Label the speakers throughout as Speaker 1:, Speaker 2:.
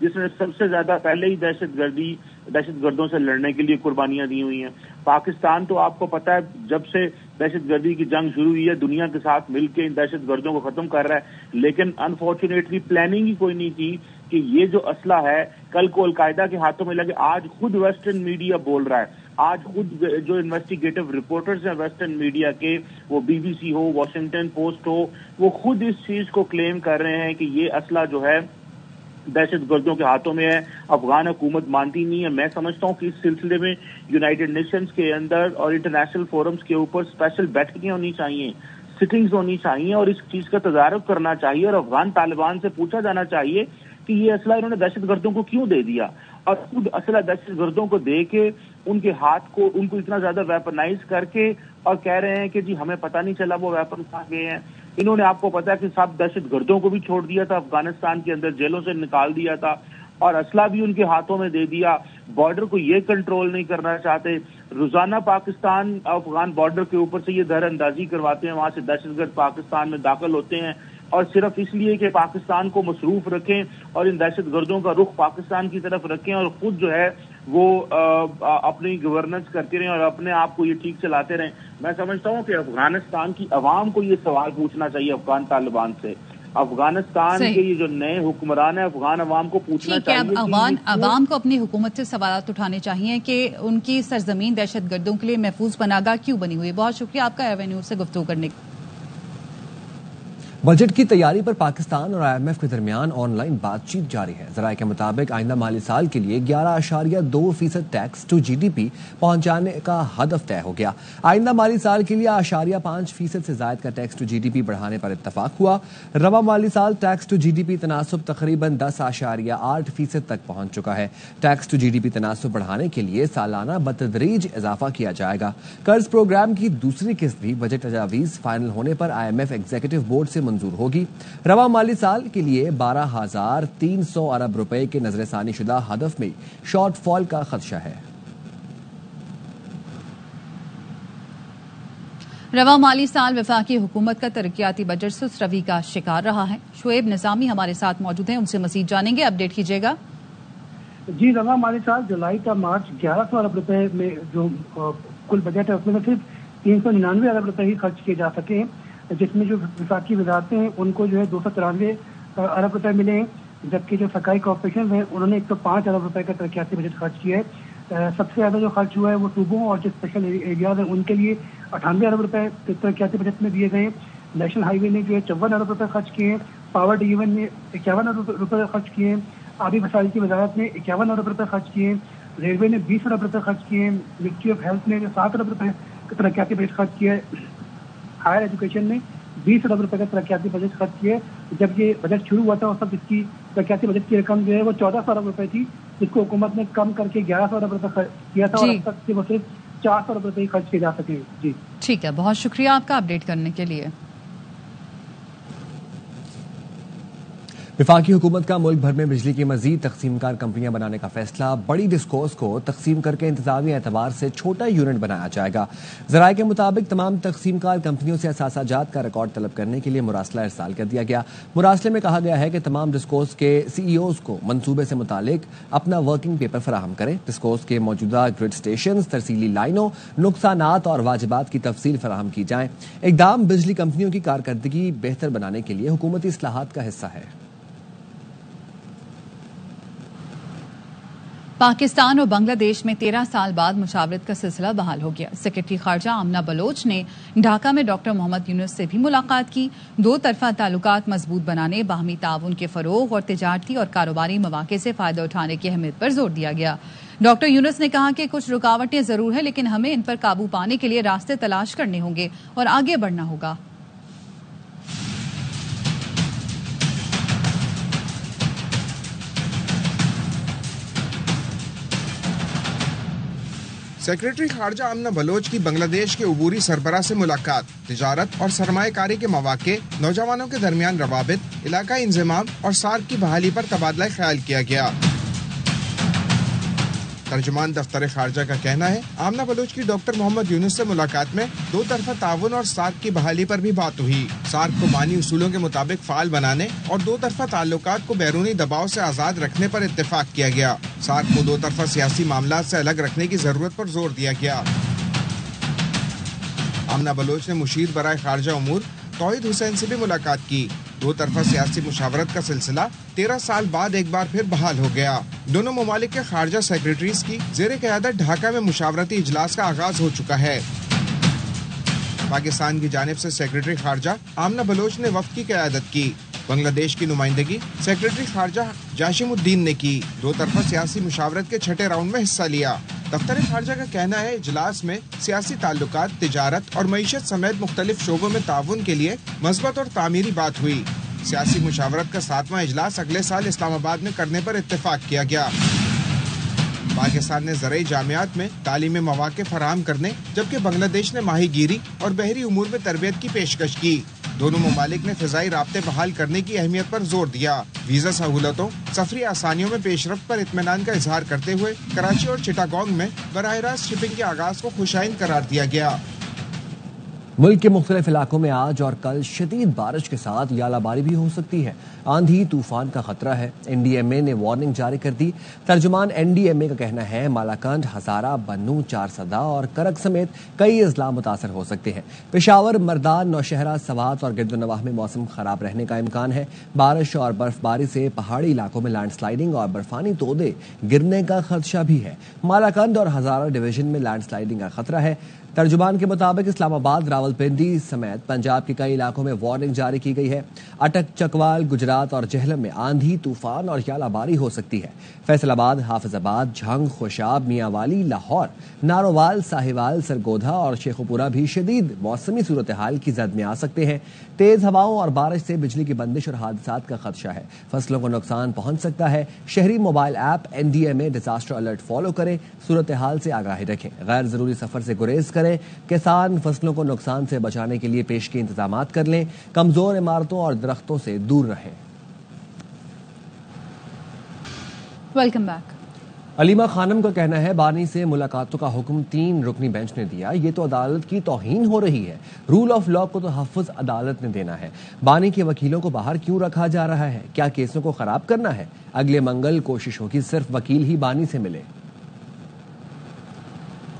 Speaker 1: جس نے سب سے زیادہ پہلے ہی دہشت گردوں سے لڑنے کے لیے قربانیاں دی ہوئی ہیں. پاکستان تو آپ کو پتا ہے جب سے دہشت گردی کی جنگ شروع ہوئی ہے دنیا کے ساتھ مل کے ان دہشت گردوں کو ختم کر رہا ہے, لیکن انفارچونیٹلی پلاننگ ہی کوئی نہیں تھی کہ یہ جو اسلحہ ہے کل کو القاعدہ کے ہاتھوں میں لگے. آج خود ویسٹرن میڈیا بول رہا ہے, آج خود جو انویسٹیگیٹو رپورٹرز ہیں ویسٹرن میڈیا کے, وہ بی بی سی ہو, واشنگٹن پوسٹ ہو, وہ خود اس چیز کو کلیم کر رہے ہیں کہ یہ اسلحہ جو ہے دہشت گردوں کے ہاتھوں میں ہے. افغان حکومت مانتی نہیں ہے. میں سمجھتا ہوں کہ اس سلسلے میں یونائیٹڈ نیشنز کے اندر اور انٹرنیشنل فورمز کے اوپر اسپیشل بیٹھکیں ہونی چاہیے, سٹنگز ہونی چاہیے, اور اس چیز کا تدارک کرنا چاہیے, اور افغان طالبان سے پوچھا جانا چاہیے کہ یہ اسلحہ انہوں نے دہشت گردوں کو کیوں دے دیا, اور خود اسلحہ دہشت گردوں کو دے کے ان کے ہاتھ کو ان کو اتنا زیادہ ویپنائز کر کے اور کہہ رہے ہیں کہ جی ہمیں پتہ نہیں چلا وہ ویپن کہاں گئے ہیں. انہوں نے آپ کو پتا ہے کہ سب دہشت گردوں کو بھی چھوڑ دیا تھا, افغانستان کے اندر جیلوں سے نکال دیا تھا, اور اسلحہ بھی ان کے ہاتھوں میں دے دیا. بارڈر کو یہ کنٹرول نہیں کرنا چاہتے. روزانہ پاکستان افغان بارڈر کے اوپر سے یہ دہر اندازی کرواتے ہیں, وہاں سے دہشت گرد پاکستان میں داخل ہوتے ہیں, اور صرف اس لیے کہ پاکستان کو مصروف رکھیں اور ان دہشت گردوں کا رخ پاکستان کی طرف رکھیں, اور خود جو ہے وہ اپنی گورننس کرتے رہیں اور اپنے آپ کو یہ ٹھیک چلاتے رہیں. میں سمجھتا ہوں کہ افغانستان کی عوام کو یہ سوال پوچھنا چاہیے افغان طالبان سے, افغانستان کے یہ جو نئے حکمران ہیں افغان عوام کو پوچھنا چاہیے.
Speaker 2: عوام کو اپنی حکومت سے سوالات اٹھانے چاہیے کہ ان کی سرزمین دہشت گردوں کے لیے محفوظ پناہگاہ کیوں بنی ہوئی ہے. بہت شکریہ آپ کا ایوے نیوز سے گفتگو کرنے کا.
Speaker 3: بجٹ کی تیاری پر پاکستان اور آئی ایم ایف کے درمیان آن لائن بات چیت جاری ہے. ذرائع کے مطابق آئندہ مالی سال کے لیے 11.2% tax to G D P پہنچانے کا ہدف طے ہو گیا. آئندہ مالی سال کے لیے 0.5% سے زائد کا tax to G D P بڑھانے پر اتفاق ہوا. رواں مالی سال tax to G D P تناسب تقریباً 10.8% تک پہنچ چکا ہے. Tax to G D P تناسب بڑھانے کے لیے سالانہ بتدریج اضافہ کیا جائے گا. قرض پروگرام کی دوسری قسط بھی بجٹ تجاویز فائنل ہونے پر I M F executive board سے منظور ہوگی. رواں مالی سال کے لیے 12,300 ارب روپے کے نظر ثانی شدہ ہدف میں شارٹ فال کا خدشہ ہے.
Speaker 2: رواں مالی سال وفاقی حکومت کا ترقیاتی بجٹ سست روی کا شکار رہا ہے. شعیب نظامی ہمارے ساتھ موجود ہیں, ان سے مزید جانیں گے. اپڈیٹ کیجیے گا.
Speaker 4: جی, رواں مالی سال جولائی کا مارچ 1100 ارب روپے میں جو کل بجٹ ہے اس میں صرف 399 ارب روپے ہی خرچ کیے جا سکے ہیں, جس میں جو وفاقی وزارتیں ہیں ان کو جو ہے 293 ارب روپے ملے ہیں, جبکہ جو سرکاری کارپوریشن ہیں انہوں نے 105 ارب روپے کا ترقیاتی بجٹ خرچ کیا ہے. سب سے زیادہ جو خرچ ہوا ہے وہ صوبوں اور جو اسپیشل ایریاز ہیں ان کے لیے 98 ارب روپے ترقیاتی بجٹ میں دیے گئے ہیں. نیشنل ہائی وے نے جو ہے 54 ارب روپے خرچ کیے ہیں, پاور ڈویژن نے 51 ارب روپے خرچ کیے ہیں, آبی وسائل کی وزارت نے 51 ارب روپے خرچ کیے ہیں, ریلوے نے 20 ارب روپے خرچ کیے ہیں, منسٹری آف ہیلتھ نے 7 ارب روپے کا ترقیاتی بجٹ خرچ کیا ہے, ہائر ایجوکیشن نے 20 ارب روپے کا ترقیاتی بجٹ خرچ کیے. جب یہ بجٹ شروع ہوا تھا اس وقت اس کی ترقیاتی بجٹ کی رقم جو ہے وہ 1400 ارب روپے تھی, جس کو حکومت نے کم کر کے 1100 ارب روپے کیا تھا, اور اب تک وہ صرف 400 ارب روپے ہی خرچ کیے جا سکے. جی
Speaker 2: ٹھیک ہے, بہت شکریہ آپ کا اپڈیٹ کرنے کے لیے.
Speaker 3: وفاقی حکومت کا ملک بھر میں بجلی کی مزید تقسیم کار کمپنیاں بنانے کا فیصلہ. بڑی ڈسکوز کو تقسیم کر کے انتظامی اعتبار سے چھوٹا یونٹ بنایا جائے گا. ذرائع کے مطابق تمام تقسیم کار کمپنیوں سے اثاثہ جات کا ریکارڈ طلب کرنے کے لیے مراسلہ ارسال کر دیا گیا. مراسلے میں کہا گیا ہے کہ تمام ڈسکوز کے سی ای اوز کو منصوبے سے متعلق اپنا ورکنگ پیپر فراہم کریں. ڈسکوز کے موجودہ گرڈ اسٹیشنز, ترسیلی لائنوں, نقصانات اور واجبات کی تفصیل فراہم کی جائیں. اقدام بجلی کمپنیوں کی کارکردگی بہتر بنانے کے لیے حکومتی اصلاحات کا حصہ ہے.
Speaker 2: پاکستان اور بنگلہ دیش میں 13 سال بعد مشاورت کا سلسلہ بحال ہو گیا. سیکرٹری خارجہ آمنہ بلوچ نے ڈھاکہ میں ڈاکٹر محمد یونس سے بھی ملاقات کی. دو طرفہ تعلقات مضبوط بنانے, باہمی تعاون کے فروغ اور تجارتی اور کاروباری مواقع سے فائدہ اٹھانے کی اہمیت پر زور دیا گیا. ڈاکٹر یونس نے کہا کہ کچھ رکاوٹیں ضرور ہیں, لیکن ہمیں ان پر قابو پانے کے لیے راستے تلاش کرنے ہوں گے اور آگے بڑھنا ہوگا.
Speaker 5: سیکرٹری خارجہ آمنہ بلوچ کی بنگلہ دیش کے عبوری سربراہ سے ملاقات. تجارت اور سرمایہ کاری کے مواقع, نوجوانوں کے درمیان روابط, علاقائی انضمام اور سارک کی بحالی پر تبادلہ خیال کیا گیا. ترجمان دفتر خارجہ کا کہنا ہے آمنہ بلوچ کی ڈاکٹر محمد یونس سے ملاقات میں دو طرفہ تعاون اور سارک کی بحالی پر بھی بات ہوئی۔ سارک کو بانی اصولوں کے مطابق فعال بنانے اور دو طرفہ تعلقات کو بیرونی دباؤ سے آزاد رکھنے پر اتفاق کیا گیا۔ سارک کو دو طرفہ سیاسی معاملات سے الگ رکھنے کی ضرورت پر زور دیا گیا۔ آمنہ بلوچ نے مشیر برائے خارجہ امور توحید حسین سے بھی ملاقات کی۔ دو طرفہ سیاسی مشاورت کا سلسلہ 13 سال بعد ایک بار پھر بحال ہو گیا۔ دونوں ممالک کے خارجہ سیکریٹریز کی زیر قیادت ڈھاکہ میں مشاورتی اجلاس کا آغاز ہو چکا ہے۔ پاکستان کی جانب سے سیکریٹری خارجہ آمنہ بلوچ نے وفد کی قیادت کی۔ بنگلہ دیش کی نمائندگی سیکریٹری خارجہ جاشم الدین نے کی۔ دو طرفہ سیاسی مشاورت کے چھٹے راؤنڈ میں حصہ لیا۔ دفتر خارجہ کا کہنا ہے اجلاس میں سیاسی تعلقات، تجارت اور معیشت سمیت مختلف شعبوں میں تعاون کے لیے مثبت اور تعمیری بات ہوئی۔ سیاسی مشاورت کا 7واں اجلاس اگلے سال اسلام آباد میں کرنے پر اتفاق کیا گیا۔ پاکستان نے زرعی جامعات میں تعلیمی مواقع فراہم کرنے جبکہ بنگلہ دیش نے ماہی گیری اور بحری امور میں تربیت کی پیشکش کی۔ دونوں ممالک نے فضائی رابطے بحال کرنے کی اہمیت پر زور دیا۔ ویزا سہولتوں، سفری آسانیوں میں پیش رفت پر اطمینان کا اظہار کرتے ہوئے کراچی اور چٹاگانگ میں براہ راست شپنگ کے آغاز کو خوشائند قرار دیا گیا۔
Speaker 3: ملک کے مختلف علاقوں میں آج اور کل شدید بارش کے ساتھ یالہ باری بھی ہو سکتی ہے۔ آندھی طوفان کا خطرہ ہے۔ NDMA نے وارننگ جاری کر دی۔ ترجمان NDMA کا کہنا ہے مالاکنڈ، ہزارہ، بنوں، چارسدہ اور کرک سمیت کئی اضلاع متاثر ہو سکتے ہیں۔ پشاور، مردان، نوشہرہ، سوات اور گرد و نواح میں موسم خراب رہنے کا امکان ہے۔ بارش اور برف باری سے پہاڑی علاقوں میں لینڈ سلائیڈنگ اور برفانی تودے گرنے کا خدشہ بھی ہے۔ مالاکنڈ اور ہزارہ ڈویژن میں لینڈ سلائیڈنگ کا خطرہ ہے۔ ترجمان کے مطابق اسلام آباد، راولپنڈی سمیت پنجاب کے کئی علاقوں میں وارننگ جاری کی گئی ہے۔ اٹک، چکوال، گجرات اور جہلم میں آندھی، طوفان اور یالہ باری ہو سکتی ہے۔ فیصل آباد، حافظ آباد، جھنگ، خوشاب، میاں والی، لاہور، نارووال، ساہیوال، سرگودھا اور شیخوپورہ بھی شدید موسمی صورتحال کی زد میں آ سکتے ہیں۔ تیز ہواؤں اور بارش سے بجلی کی بندش اور حادثات کا خدشہ ہے۔ فصلوں کو نقصان پہنچ سکتا ہے۔ شہری mobile app NDMA disaster alert follow کریں، صورتحال سے آگاہی رکھیں، غیر ضروری سفر سے گریز کریں۔ کسان فصلوں کو نقصان سے بچانے کے لیے پیش کے انتظامات کر لیں، کمزور عمارتوں اور درختوں سے دور رہیں۔
Speaker 2: Welcome back.
Speaker 3: علیمہ خانم کا کہنا ہے بانی سے ملاقاتوں کا حکم 3 رکنی بینچ نے دیا، یہ تو عدالت کی توہین ہو رہی ہے۔ رول آف لا کو تو تحفظ عدالت نے دینا ہے۔ بانی کے وکیلوں کو باہر کیوں رکھا جا رہا ہے؟ کیا کیسوں کو خراب کرنا ہے؟ اگلے منگل کوشش ہوگی صرف وکیل ہی بانی سے ملے۔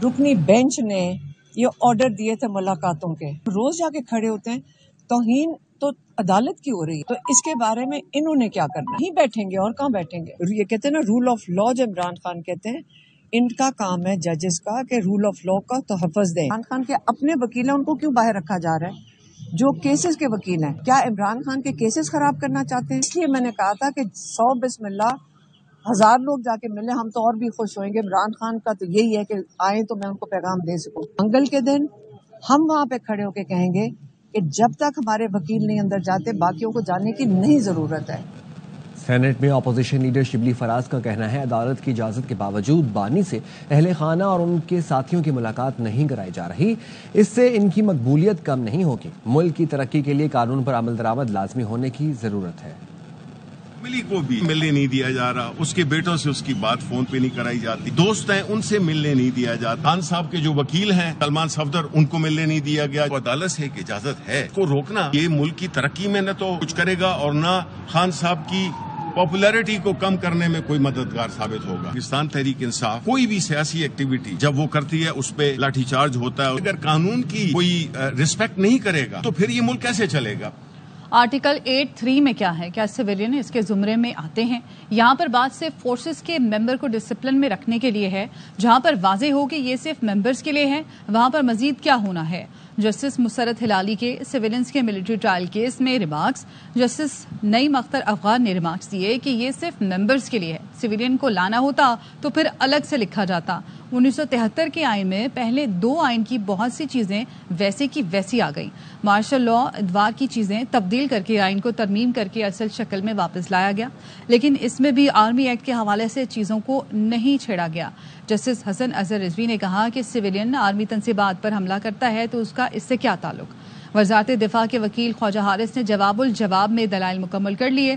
Speaker 6: رکنی بینچ نے یہ آرڈر دیے تھے ملاقاتوں کے، روز جا کے کھڑے ہوتے ہیں، توہین تو عدالت کی ہو رہی ہے، تو اس کے بارے میں انہوں نے کیا کرنا؟ نہیں بیٹھیں گے اور کہاں بیٹھیں گے؟ یہ کہتے ہیں نا رول آف لا، جو عمران خان کہتے ہیں ان کا کام ہے ججز کا کہ رول آف لا کا تحفظ دیں۔ عمران خان کے اپنے وکیل ہیں، ان کو کیوں باہر رکھا جا رہا ہے؟ جو کیسز کے وکیل ہیں، کیا عمران خان کے کیسز خراب کرنا چاہتے ہیں؟ اس لیے میں نے کہا تھا کہ 100 بسم اللہ 1000 لوگ جا کے ملے، ہم تو اور بھی خوش ہوئیں گے۔ عمران خان کا تو یہی ہے کہ آئیں تو میں ان کو پیغام دے سکوں۔ منگل کے دن ہم وہاں پہ کھڑے ہو کے کہیں گے کہ جب تک ہمارے وکیل نہیں اندر جاتے باقیوں کو جانے کی نہیں ضرورت ہے۔
Speaker 3: سینٹ میں اپوزیشن لیڈر شبلی فراز کا کہنا ہے عدالت کی اجازت کے باوجود بانی سے اہل خانہ اور ان کے ساتھیوں کی ملاقات نہیں کرائی جا رہی، اس سے ان کی مقبولیت کم نہیں ہوگی۔ ملک کی ترقی کے لیے قانون پر عمل درآمد لازمی ہونے کی ضرورت ہے۔
Speaker 7: ملی کو بھی ملنے نہیں دیا جا رہا، اس کے بیٹوں سے اس کی بات فون پہ نہیں کرائی جاتی، دوست ہیں ان سے ملنے نہیں دیا جاتا، خان صاحب کے جو وکیل ہیں سلمان صفدر ان کو ملنے نہیں دیا گیا۔ عدالت سے ایک اجازت ہے کو روکنا، یہ ملک کی ترقی میں نہ تو کچھ کرے گا اور نہ خان صاحب کی پاپولیرٹی کو کم کرنے میں کوئی مددگار ثابت ہوگا۔ پاکستان تحریک انصاف کوئی بھی سیاسی ایکٹیویٹی جب وہ کرتی ہے اس پہ لاٹھی چارج ہوتا ہے، اگر قانون کی کوئی رسپیکٹ نہیں کرے گا تو پھر یہ ملک کیسے چلے گا؟
Speaker 2: آرٹیکل 8(3) میں کیا ہے؟ کیا سویلین اس کے زمرے میں آتے ہیں؟ یہاں پر بات صرف فورسز کے ممبر کو ڈسپلن میں رکھنے کے لیے ہے۔ جہاں پر واضح ہو کہ یہ صرف ممبرز کے لیے ہے، وہاں پر مزید کیا ہونا ہے؟ جسٹس مسرت ہلالی کے سویلینز کے ملٹری ٹرائل کیس میں ریمارکس، جسٹس نعیم اختر افغان نے ریمارکس دیے کہ یہ صرف ممبرز کے لیے ہے، سویلین کو لانا ہوتا تو پھر الگ سے لکھا جاتا۔ 1973 کے آئین میں پہلے 2 آئین کی بہت سی چیزیں ویسے کی ویسی آ گئیں۔ مارشل لا ادوار کی چیزیں تبدیل کر کے آئین کو ترمیم کر کے اصل شکل میں واپس لایا گیا، لیکن اس میں بھی آرمی ایکٹ کے حوالے سے چیزوں کو نہیں چھیڑا گیا۔ جسٹس حسن اظہر رضوی نے کہا کہ سویلین آرمی تنصیبات پر حملہ کرتا ہے تو اس کا اس سے کیا تعلق؟ وزارت دفاع کے وکیل خواجہ حارث نے جواب الجواب میں دلائل مکمل کر لیے۔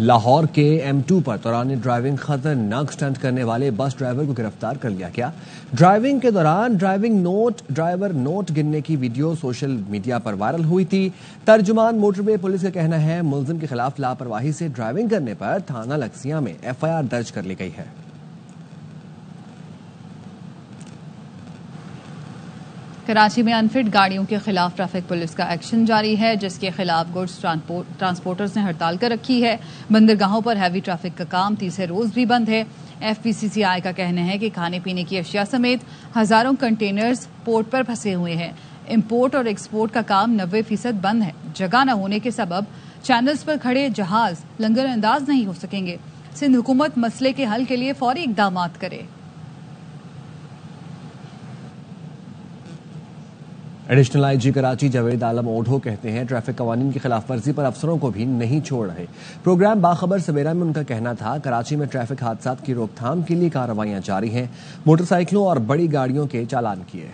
Speaker 3: لاہور کے M2 پر دوران ڈرائیونگ خطرناک سٹنٹ کرنے والے بس ڈرائیور کو گرفتار کر لیا گیا۔ ڈرائیونگ کے دوران ڈرائیور نوٹ گننے کی ویڈیو سوشل میڈیا پر وائرل ہوئی تھی۔ ترجمان موٹر وے پولیس کا کہنا ہے ملزم کے خلاف لاپرواہی سے ڈرائیونگ کرنے پر تھانہ لکسیاں میں FIR درج کر لی گئی ہے۔
Speaker 2: کراچی میں انفٹ گاڑیوں کے خلاف ٹریفک پولیس کا ایکشن جاری ہے، جس کے خلاف گڈز ٹرانسپورٹرز نے ہڑتال کر رکھی ہے۔ بندرگاہوں پر ہیوی ٹریفک کا کام تیسرے روز بھی بند ہے۔ FPCCI کا کہنا ہے کہ کھانے پینے کی اشیاء سمیت ہزاروں کنٹینرز پورٹ پر پھنسے ہوئے ہیں۔ امپورٹ اور ایکسپورٹ کا کام 90% بند ہے۔ جگہ نہ ہونے کے سبب چینلز پر کھڑے جہاز لنگر انداز نہیں ہو سکیں گے۔ سندھ حکومت مسئلے کے حل کے لیے فوری اقدامات کرے۔
Speaker 3: ایڈیشنل IG کراچی جاوید عالم اوڈھو کہتے ہیں ٹریفک قوانین کی خلاف ورزی پر افسروں کو بھی نہیں چھوڑ رہے۔ پروگرام باخبر سویرا میں ان کا کہنا تھا کراچی میں ٹریفک حادثات کی روک تھام کے لیے کارروائیاں جاری ہیں۔ موٹر سائیکلوں اور بڑی گاڑیوں کے چالان کیے۔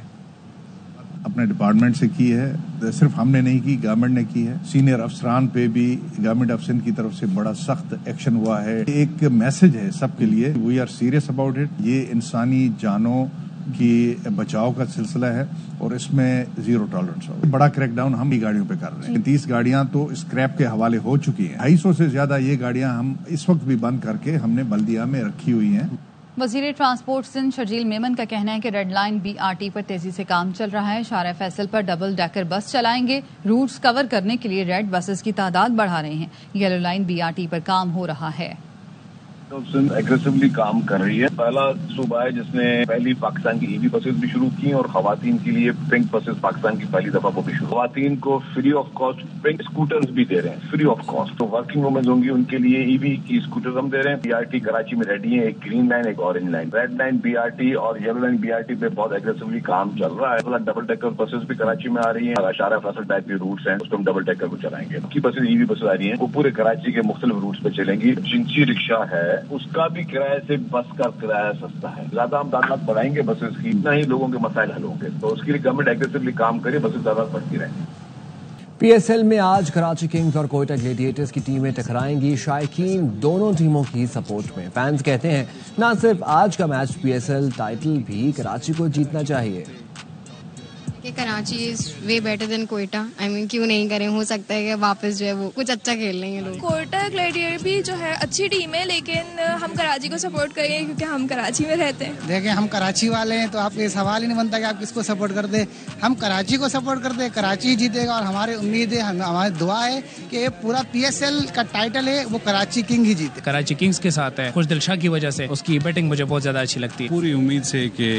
Speaker 8: اپنے ڈپارٹمنٹ سے کی ہے، صرف ہم نے نہیں کی، گورنمنٹ نے کی ہے۔ سینئر افسران پہ بھی گورنمنٹ افسران کی طرف سے بڑا سخت ایکشن ہوا ہے۔ ایک میسج ہے سب کے لیے، we are serious about it. یہ انسانی جانوں کی بچاؤ کا سلسلہ ہے اور اس میں زیرو ٹالرنس ہوگا۔ بڑا کریک ڈاؤن ہم بھی گاڑیوں پہ کر رہے ہیں۔ 30 گاڑیاں تو اسکریپ کے حوالے ہو چکی ہیں۔ 250 سے زیادہ یہ گاڑیاں ہم اس وقت بھی بند کر کے ہم نے بلدیہ میں رکھی ہوئی ہیں۔
Speaker 2: وزیر ٹرانسپورٹ سندھ شرجیل میمن کا کہنا ہے کہ ریڈ لائن BRT پر تیزی سے کام چل رہا ہے۔ شارع فیصل پر ڈبل ڈیکر بس چلائیں گے۔ روٹس کور کرنے کے لیے ریڈ بسز کی تعداد بڑھا رہے ہیں۔ یلو لائن BRT پر کام ہو رہا ہے۔
Speaker 9: سندھ ایگریسولی کام کر رہی ہے۔ پہلا صوبہ ہے جس نے پہلی پاکستان کی EV بسز بھی شروع کی اور خواتین کے لیے پنک بسز پاکستان کی پہلی دفعہ وہ بھی شروع۔ خواتین کو free of cost pink scooters بھی دے رہے ہیں، فری آف کاسٹ۔ تو ورکنگ وومنز ہوں گی ان کے لیے EV کی اسکوٹرز ہم دے رہے ہیں۔ BRT کراچی میں ریڈی ہیں، ایک گرین لائن ایک orange line. Red line BRT اور یلو لائن BRT پہ بہت ایگریسولی کام چل رہا ہے۔ ڈبل ڈیکر بسز بھی کراچی میں آ رہی ہیں۔ شارع فیصل ٹائپ کے روٹس ہیں اس کو ہم ڈبل ڈیکر کو چلائیں گے۔ کی بسز EV بسز آ رہی ہیں وہ پورے کراچی کے مختلف روٹس پہ چلیں گی۔ جنسی رکشا ہے اس کا بھی کرایہ سے بس کا کرایہ سستا ہے۔ زیادہ ہم تعداد بڑھائیں گے بسز کی، اتنا ہی لوگوں کے مسائل حل ہوں گے۔ تو اس کے لیے گورنمنٹ ایگریسولی کام کرے، بسز زیادہ بڑھتی رہیں۔
Speaker 3: PSL میں آج کراچی کنگز اور کوئٹہ گلیڈیٹرز کی ٹیمیں ٹکرائیں گی۔ شائقین دونوں ٹیموں کی سپورٹ میں۔ فینز کہتے ہیں نہ صرف آج کا میچ PSL ٹائٹل بھی کراچی کو جیتنا چاہیے۔
Speaker 10: کراچی از وے بیٹر دین کوئٹہ، کیوں نہیں کریں، ہو سکتا ہے کہ واپس جو ہے وہ کچھ اچھا کھیل لیں گے لوگ۔
Speaker 11: کوئٹہ گلیڈیٹر بھی جو ہے اچھی ٹیم ہے، لیکن ہم کراچی کو سپورٹ کریں گے کیونکہ ہم کراچی میں رہتے ہیں۔
Speaker 12: دیکھیں ہم کراچی والے ہیں تو آپ یہ سوال ہی نہیں بنتا کہ آپ کس کو سپورٹ کر دیں۔ ہم کراچی کو سپورٹ کرتے ہیں، کراچی جیتے گا اور ہماری امید ہے، ہماری دعا ہے کہ یہ پورا PSL کا ٹائٹل ہے وہ کراچی کنگ ہی جیتے۔
Speaker 13: کراچی کنگز کے ساتھ ہے، خوش دل شاہ کی وجہ سے اس کی بیٹنگ مجھے بہت زیادہ اچھی لگتی ہے۔
Speaker 14: پوری امید سے کہ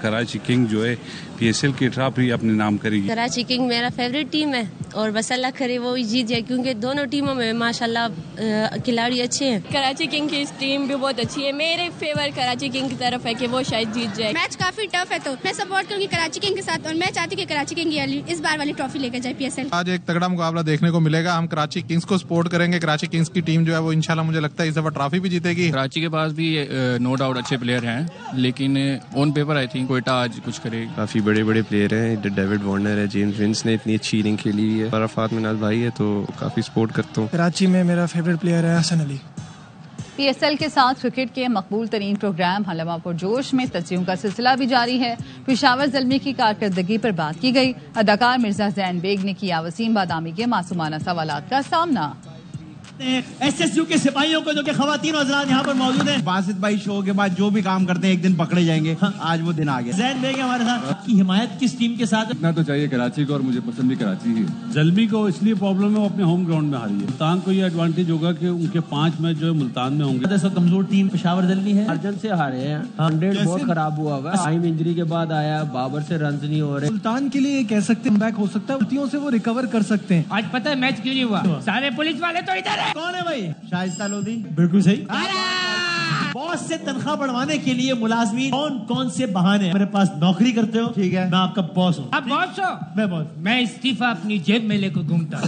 Speaker 14: کراچی کنگ جو ہے PSL کی ٹرافی اپنے نام کرے گی۔
Speaker 15: کراچی کنگ میرا فیوریٹ ٹیم ہے اور بس اللہ کرے وہ جیت جائے کیونکہ دونوں ٹیموں میں ماشاءاللہ کھلاڑی اچھے ہیں۔
Speaker 11: کراچی کنگ کی ٹیم بھی بہت اچھی ہے، میرے فیور کراچی کنگ کی طرف ہے کہ وہ شاید جیت جائے۔
Speaker 16: میچ کافی ٹف ہے تو میں سپورٹ کروں گی کراچی کنگ کے ساتھ اور میں چاہتی ہوں کہ کراچی کنگ اس بار والی ٹرافی لے کے جائے PSL۔
Speaker 17: آج ایک تگڑا مقابلہ دیکھنے کو ملے گا۔ ہم کراچی کنگز کو سپورٹ کریں گے۔ کراچی کنگز کی ٹیم جو ہے وہ انشاءاللہ مجھے لگتا ہے اس دفعہ ٹرافی بھی جیتے گی۔
Speaker 13: کراچی کے پاس بھی نو ڈاؤٹ اچھے پلیئر ہیں، لیکن on paper I think Quetta آج کچھ کرے۔
Speaker 18: کافی بڑے بڑے پلیئر ہیں، ڈیوڈ وارنر ہے، جیمز ونس نے اتنی اچھی اننگ کھیلی ہے، عرفات مناز بھائی ہے تو کافی سپورٹ کرتا ہوں۔
Speaker 19: کراچی میں میرا فیوریٹ پلیئر ہے حسن علی۔
Speaker 2: PSL کے ساتھ کرکٹ کے مقبول ترین پروگرام حلمہ پرجوش میں تجزیوں کا سلسلہ بھی جاری ہے۔ پشاور زلمی کی کارکردگی پر بات کی گئی۔ اداکار مرزا زین بیگ نے کیا وسیم بادامی کے معصومانہ سوالات کا سامنا۔
Speaker 20: SSU کے سپاہیوں کو جو کہ خواتین حضرات یہاں پر موجود ہیں، باسط بھائی شو کے بعد جو بھی کام کرتے ہیں ایک دن پکڑے جائیں گے، آج وہ دن آ گیا۔ زین بیگ ہمارے ساتھ۔ آپ کی حمایت کس ٹیم کے ساتھ؟
Speaker 21: اتنا تو چاہیے کراچی کو اور مجھے پسند بھی کراچی ہی۔
Speaker 22: زلمی کو اس لیے پرابلم ہے وہ اپنے ہوم گراؤنڈ میں ہاری ہے۔ ملتان کو یہ ایڈوانٹیج ہوگا کہ ان کے 5 میچ جو ہے ملتان میں ہوں گے۔
Speaker 20: جیسا کمزور ٹیم پشاور زلمی ہے،
Speaker 23: ارجن سے ہارے ہیں، 100 بہت خراب ہوا ہے، ٹائم انجری کے بعد آیا، بابر سے رنز نہیں ہو رہے۔
Speaker 24: ملتان کے لیے کہہ سکتے ہیں بیک ہو سکتا ہے، غلطیوں سے وہ ریکور کر سکتے ہیں۔
Speaker 25: آج پتہ ہے میچ کیوں نہیں ہوا؟ سارے پولیس والے تو ادھر ہیں۔
Speaker 20: کون ہے بھائی؟ شائستہ لودھی۔ بالکل صحیح۔ باس سے تنخواہ بڑھوانے کے لیے ملازمین کون سے بہانے؟ میرے پاس نوکری کرتے ہو، ٹھیک ہے، میں آپ کا باس ہوں۔
Speaker 25: آپ باس ہو؟
Speaker 20: میں باس۔
Speaker 25: میں استعفیٰ اپنی جیب میں لے کے گھومتا ہوں۔